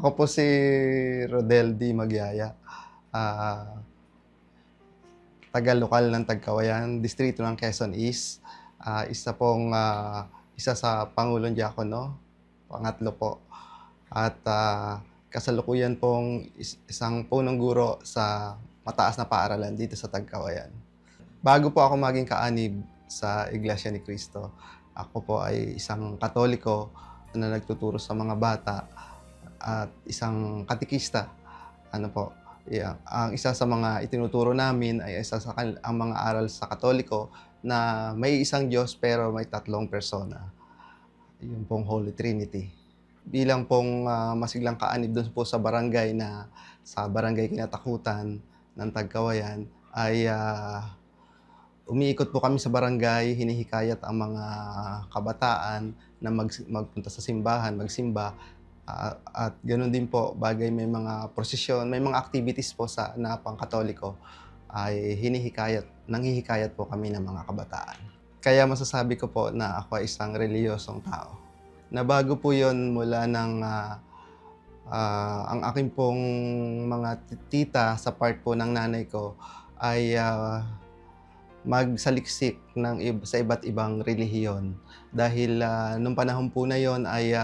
Ako po si Rodel D. Magyaya, ah, taga-lokal ng Tagkawayan, distrito ng Quezon East. Isa sa Pangulong Diakono, pangatlo po. At kasalukuyan pong isang punong guro sa mataas na paaralan dito sa Tagkawayan. Bago po ako maging kaanib sa Iglesia ni Cristo, ako po ay isang Katoliko na nagtuturo sa mga bata at isang katikista. Ano po, ang isa sa mga itinuturo namin ay ang mga aral sa Katoliko na may isang Diyos pero may tatlong persona. Yung pong Holy Trinity. Bilang pong masiglang kaanib doon po sa barangay Kinatakutan ng Tagkawayan ay umiikot po kami sa barangay, hinihikayat ang mga kabataan na magpunta sa simbahan, magsimba. At ganoon din po, bagay may mga prosesyon, may mga activities po na pang-Katoliko, ay nanghihikayat po kami ng mga kabataan. Kaya masasabi ko po na ako ay isang relihiyosong tao. Nabago po yon mula ang aking pong mga tita sa part po ng nanay ko ay magsaliksik sa iba't ibang relihiyon. Dahil nung panahon po na yon ay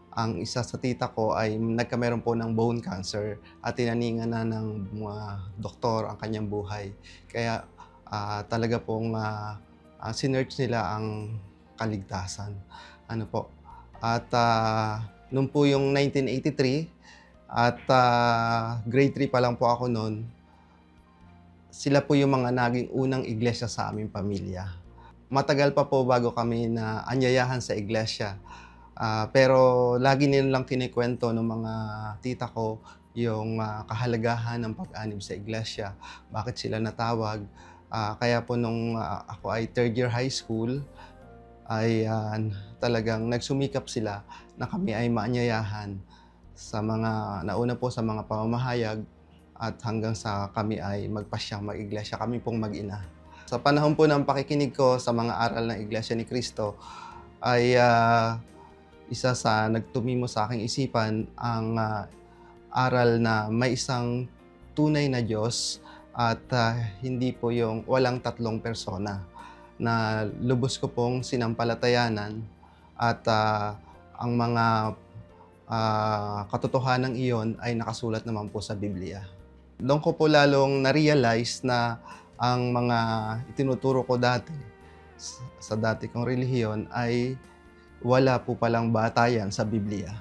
ang isa sa tita ko ay nagkameron po ng bone cancer at tinaningan na ng mga doktor ang kanyang buhay. Kaya talaga pong sinearch nila ang kaligtasan. Ano po. At nung po yung 1983 at grade 3 pa lang po ako noon, sila po yung mga naging unang iglesia sa aming pamilya. Matagal pa po bago kami na anyayahan sa iglesia. Pero lagi nilang kinikwento ng mga tita ko yung kahalagahan ng pag-anib sa iglesia. Bakit sila natawag? Kaya po nung ako ay third year high school, ay talagang nagsumikap sila na kami ay maanyayahan nauna po sa mga pamamahayag at hanggang sa kami ay magpasyang mag-iglesia, kami pong mag-ina. Sa panahon po ng pakikinig ko sa mga aral ng Iglesia ni Cristo ay isa sa nagtumimo sa aking isipan ang aral na may isang tunay na Diyos at hindi po yung walang tatlong persona, na lubos ko pong sinampalatayanan at ang mga katotohanan iyon ay nakasulat naman po sa Biblia. Doon ko po lalong na-realize na ang mga itinuturo ko dati sa dati kong relihiyon ay wala po palang batayan sa Biblia.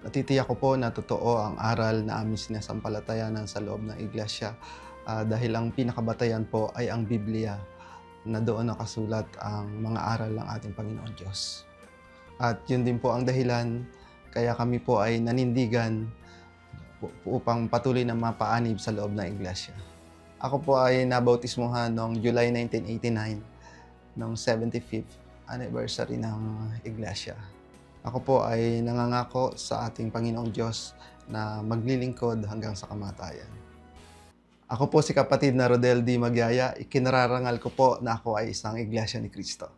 Natitiyak ko po na totoo ang aral na aming sinasampalatayanan sa loob ng iglesia dahil ang pinakabatayan po ay ang Biblia, na doon nakasulat ang mga aral ng ating Panginoon Diyos. At yun din po ang dahilan kaya kami po ay nanindigan upang patuloy na mapaanib sa loob ng iglesia. Ako po ay nabautismuhan noong July 1989, noong 75th anniversary ng iglesia. Ako po ay nangangako sa ating Panginoong Diyos na maglilingkod hanggang sa kamatayan. Ako po si kapatid na Rodel D. Magyaya, ikinararangal ko po na ako ay isang Iglesia ni Cristo.